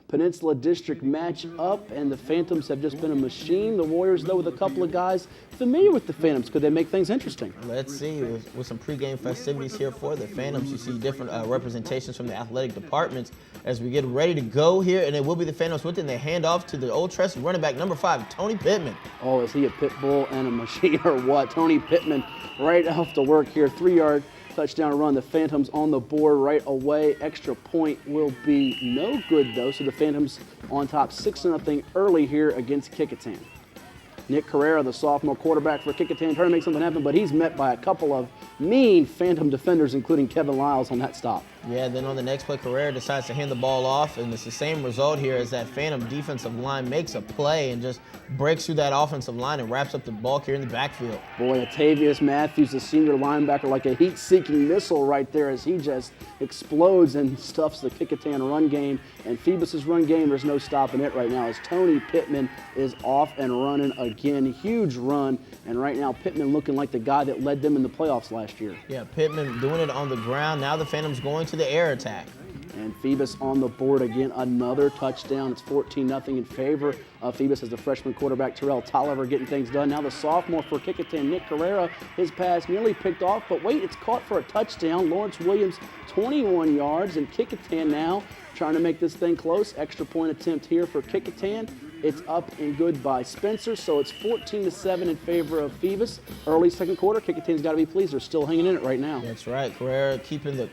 Peninsula District match up, and the Phantoms have just been a machine. The Warriors, though, with a couple of guys familiar with the Phantoms. Could they make things interesting? Let's see. With some pregame festivities here for the Phantoms, you see different representations from the athletic departments as we get ready to go here, and it will be the Phantoms with it. And they hand off to the Old Trusty running back number 5, Tony Pittman. Oh, is he a pit bull and a machine or what? Tony Pittman right off to work here. 3-yard touchdown run. The Phantoms on the board right away. Extra point will be no good, though. So the Phantoms on top 6-0 early here against Kecoughtan. Nick Carrera, the sophomore quarterback for Kecoughtan, trying to make something happen, but he's met by a couple of mean Phantom defenders, including Kevin Lyles on that stop. Yeah, then on the next play, Carrera decides to hand the ball off, and it's the same result here as that Phantom defensive line makes a play and just breaks through that offensive line and wraps up the ball carrier in the backfield. Boy, Atavius Matthews, the senior linebacker, like a heat-seeking missile right there as he just explodes and stuffs the Kecoughtan run game. And Phoebus's run game, there's no stopping it right now as Tony Pittman is off and running again. Huge run, and right now Pittman looking like the guy that led them in the playoffs last year. Yeah, Pittman doing it on the ground. Now the Phantoms going to the air attack. And Phoebus on the board again, another touchdown. It's 14-0 in favor of Phoebus as the freshman quarterback Terrell Tolliver getting things done. Now the sophomore for Kecoughtan, Nick Carrera, his pass nearly picked off, but wait, it's caught for a touchdown. Lawrence Williams, 21 yards, and Kecoughtan now trying to make this thing close. Extra point attempt here for Kecoughtan. It's up and good by Spencer, so it's 14-7 in favor of Phoebus. Early second quarter, Kecoughtan's got to be pleased. They're still hanging in it right now. That's right. Carrera keeping the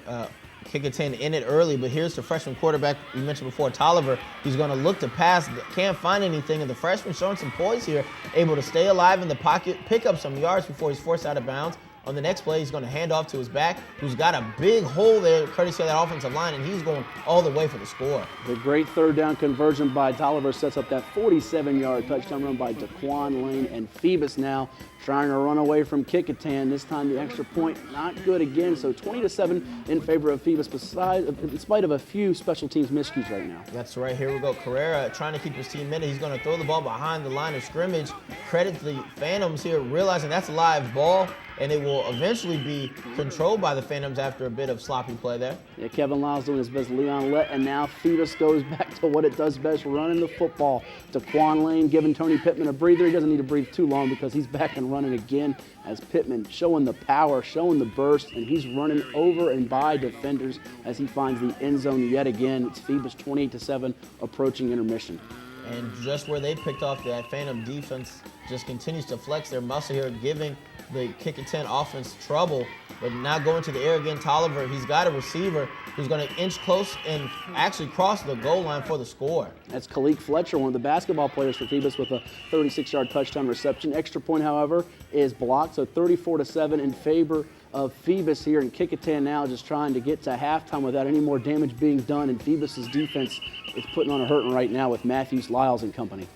Kecoughtan in it early, but here's the freshman quarterback we mentioned before, Tolliver. He's going to look to pass, can't find anything, and the freshman showing some poise here, able to stay alive in the pocket, pick up some yards before he's forced out of bounds. On the next play, he's going to hand off to his back, who's got a big hole there, courtesy of that offensive line, and he's going all the way for the score. The great third down conversion by Tolliver sets up that 47-yard touchdown run by Daquan Lane, and Phoebus now trying to run away from Kecoughtan. This time the extra point not good again, so 20-7 in favor of Phoebus, in spite of a few special teams miscues right now. That's right. Here we go. Carrera trying to keep his team in it. He's going to throw the ball behind the line of scrimmage. Credit to the Phantoms here, realizing that's a live ball, and it will eventually be controlled by the Phantoms after a bit of sloppy play there. Yeah, Kevin Lyles doing his best, Leon Lett, and now Phoebus goes back to what it does best, running the football. Daquan Lane giving Tony Pittman a breather. He doesn't need to breathe too long because he's back and running again as Pittman showing the power, showing the burst, and he's running over and by defenders as he finds the end zone yet again. It's Phoebus 28-7 approaching intermission. And just where they picked off, that Phantom defense just continues to flex their muscle here, giving the Kecoughtan offense trouble. But now going to the air again, Tolliver, he's got a receiver who's going to inch close and actually cross the goal line for the score. That's Khalik Fletcher, one of the basketball players for Phoebus, with a 36-yard touchdown reception. Extra point, however, is blocked, so 34-7 in favor of Phoebus here. And Kecoughtan now just trying to get to halftime without any more damage being done, and Phoebus's defense is putting on a hurting right now with Matthews, Lyles, and company.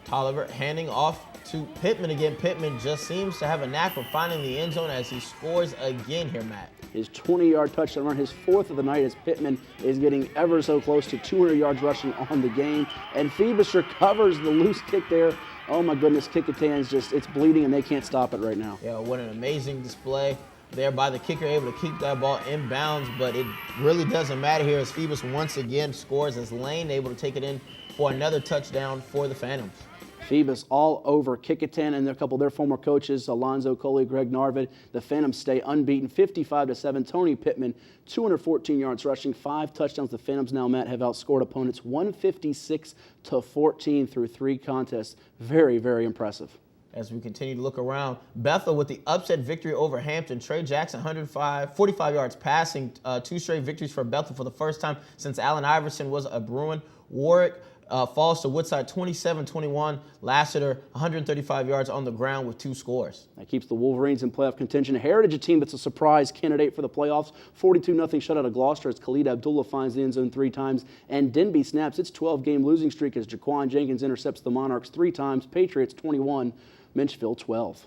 Tolliver handing off to Pittman again. Pittman just seems to have a knack for finding the end zone as he scores again here, Matt. His 20-yard touchdown run, his fourth of the night, as Pittman is getting ever so close to 200 yards rushing on the game. And Phoebus recovers the loose kick there. Oh my goodness, Kecoughtan's it's bleeding and they can't stop it right now. Yeah, what an amazing display there by the kicker, able to keep that ball in bounds, but it really doesn't matter here as Phoebus once again scores as Lane able to take it in for another touchdown for the Phantoms. Phoebus all over Kecoughtan and a couple of their former coaches, Alonzo Coley, Greg Narvid. The Phantoms stay unbeaten, 55-7. Tony Pittman, 214 yards rushing, 5 touchdowns. The Phantoms now, Matt, have outscored opponents 156-14 through 3 contests. Very, very impressive. As we continue to look around, Bethel with the upset victory over Hampton. Trey Jackson, 45 yards passing, 2 straight victories for Bethel for the first time since Allen Iverson was a Bruin. Warwick falls to Woodside 27-21. Lassiter, 135 yards on the ground with 2 scores. That keeps the Wolverines in playoff contention. Heritage, a team that's a surprise candidate for the playoffs. 42-0 shutout of Gloucester as Khalid Abdullah finds the end zone 3 times. And Denby snaps its 12-game losing streak as Jaquan Jenkins intercepts the Monarchs 3 times. Patriots 21, Menchville 12.